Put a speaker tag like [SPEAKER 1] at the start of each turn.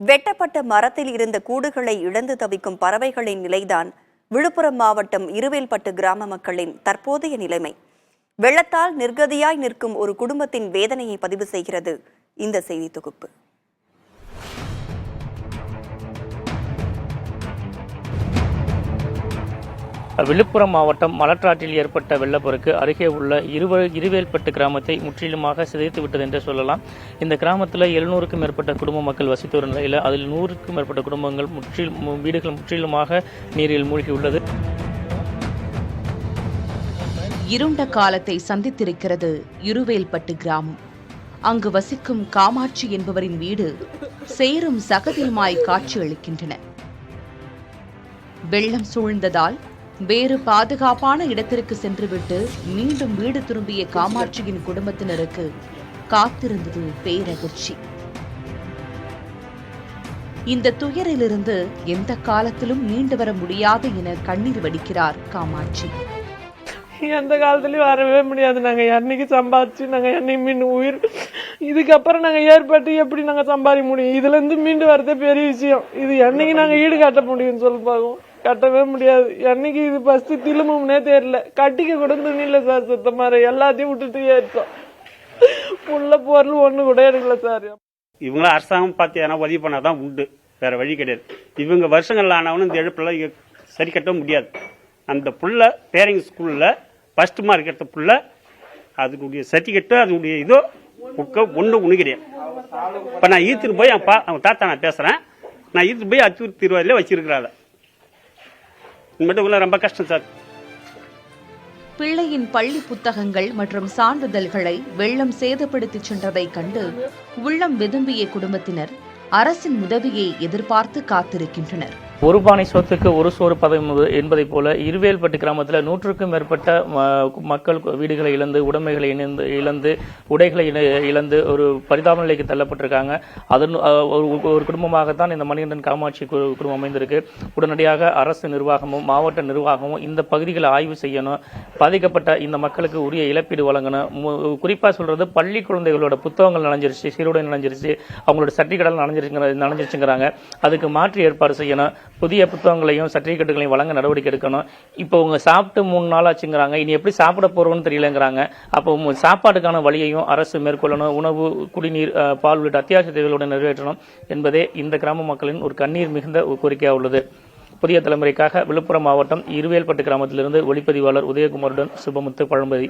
[SPEAKER 1] வெட்டப்பட்ட மரத்தில் இருந்த கூடுகளை இழந்து தவிக்கும் பறவைகளின் நிலைதான் விழுப்புரம் மாவட்டம் இருவேல்பட்டு கிராம மக்களின் தற்போதைய நிலைமை. வெள்ளத்தால் நிர்கதியாய் நிற்கும் ஒரு குடும்பத்தின் வேதனையை பதிவு செய்கிறது இந்த செய்தி தொகுப்பு.
[SPEAKER 2] விழுப்புரம் மாவட்டம் மலற்றாற்றில் ஏற்பட்ட வெள்ளப்பெருக்கு அருகே உள்ள இருவேல்பட்டு கிராமத்தை முற்றிலுமாக சிதைத்து விட்டது என்று சொல்லலாம். இந்த கிராமத்தில் 700க்கும் மேற்பட்ட குடும்ப மக்கள் வசித்து வரும் நிலையில் அதில் 100க்கும் மேற்பட்ட குடும்பங்கள் வீடுகள் முற்றிலுமாக நீரில் மூழ்கியுள்ளது.
[SPEAKER 3] இருண்ட காலத்தை சந்தித்திருக்கிறது இருவேல்பட்டு கிராமம். அங்கு வசிக்கும் காமாட்சி என்பவரின் வீடு சேரும் சகதியுமாய் காட்சியளிக்கின்றன. வெள்ளம் சூழ்ந்ததால் வேறு பாதுகாப்பான இடத்திற்கு சென்றுவிட்டு மீண்டும் வீடு திரும்பிய காமாட்சியின் குடும்பத்தினருக்கு காத்திருந்தது பேரதிர்ச்சி. இந்த துயரிலிருந்து எந்த காலத்திலும் மீண்டு வர முடியாது என கண்ணீர் வடிக்கிறார் காமாட்சி.
[SPEAKER 4] எந்த காலத்துலயும் வரவே முடியாது. நாங்க என்னைக்கு சம்பாதிச்சு நாங்க என்னைக்கு மீன் உயிர் இதுக்கப்புறம் நாங்க ஏற்பட்டு எப்படி நாங்க சம்பாதிக்க முடியும்? இதுல இருந்து மீண்டு வரதே பெரிய விஷயம். இது என்னைக்கு நாங்க ஈடு கட்ட முடியும்னு சொல்லி பார்க்கும், கட்டவே முடியாது. என்னைக்கு இது ஃபர்ஸ்ட் திரும்பும்னே தெரியல. கட்டிக்க கூட துணி இல்ல சார், சுத்தமாக எல்லாத்தையும் விட்டுட்டு ஏற்றோம். புள்ள பொருள் ஒண்ணு கூட எடுக்கல சார்.
[SPEAKER 5] இவங்கள அரசாங்கம் பார்த்து ஏன்னா உதவி பண்ணாதான் உண்டு, வேற வழி கிடையாது. இவங்க வருஷங்கள் ஆனவனும் இந்த எழுப்புல சரி கட்ட முடியாது. அந்த புள்ள பேரிங் ஸ்கூல்ல ஃபர்ஸ்ட் மார்க் எடுத்த புள்ள அதுக்குடைய சர்டிஃபிகேட்டு அதனுடைய இதோ ஒன்று கிடையாது. இப்போ நான் ஈத்துட்டு போய் அவன் தாத்தா நான் பேசுறேன், நான் ஈத்துட்டு போய் அத்தூர் திருவாரில வச்சிருக்கிறாள். மட்டும் ரொம்ப கஷ்டம் சார்.
[SPEAKER 3] பிள்ளையின் பள்ளி புத்தகங்கள் மற்றும் சான்றிதழ்களை வெள்ளம் சேதப்படுத்தி சென்றதை கண்டு உள்ளம் வெதும்பிய குடும்பத்தினர் அரசின் உதவியை எதிர்பார்த்து காத்திருக்கின்றனர்.
[SPEAKER 2] ஒரு பானை சொத்துக்கு ஒரு சோறு பதம் என்பதை போல இருவேல்பட்டு கிராமத்தில் 100க்கும் மேற்பட்ட மக்கள் வீடுகளை இழந்து, உடைமைகளை இழந்து, உடைகளை இழந்து ஒரு பரிதாப நிலைக்கு தள்ளப்பட்டிருக்காங்க. அதன் ஒரு குடும்பமாகத்தான் இந்த மணிகண்டன் காமாட்சி குடும்பம் அமைந்திருக்கு. உடனடியாக அரசு நிர்வாகமும் மாவட்ட நிர்வாகமும் இந்த பகுதிகளை ஆய்வு செய்யணும். பாதிக்கப்பட்ட இந்த மக்களுக்கு உரிய இழப்பீடு வழங்கணும். குறிப்பா சொல்றது பள்ளி குழந்தைகளோட புத்தகங்கள் நனைஞ்சிருச்சு, சீருடை நனைஞ்சிருச்சு, அவங்களோட சர்டிஃபிகேட் நனைஞ்சிருச்சுங்கிறாங்க. அதுக்கு மாற்று ஏற்பாடு செய்யணும். புதிய புத்தகங்களையும் சர்டிபிகேட்டுகளையும் வழங்க நடவடிக்கை எடுக்கணும். இப்போ உங்க சாப்பிட்டு 3 நாள் ஆச்சுங்கிறாங்க, இனி எப்படி சாப்பிட போறோம்னு தெரியலங்கிறாங்க. அப்போ சாப்பாட்டுக்கான வழியையும் அரசு மேற்கொள்ளணும். உணவு, குடிநீர், பால் உள்ளிட்ட அத்தியாவசிய தேவைகளுடன் நிறைவேற்றணும் என்பதே இந்த கிராம மக்களின் ஒரு கண்ணீர் மிகுந்த கோரிக்கையாக உள்ளது. புதிய தலைமுறைக்காக விழுப்புரம் மாவட்டம் இருவேல்பட்டு கிராமத்திலிருந்து ஒளிப்பதிவாளர் உதயகுமாருடன் சுபமுத்து பழம்பதி.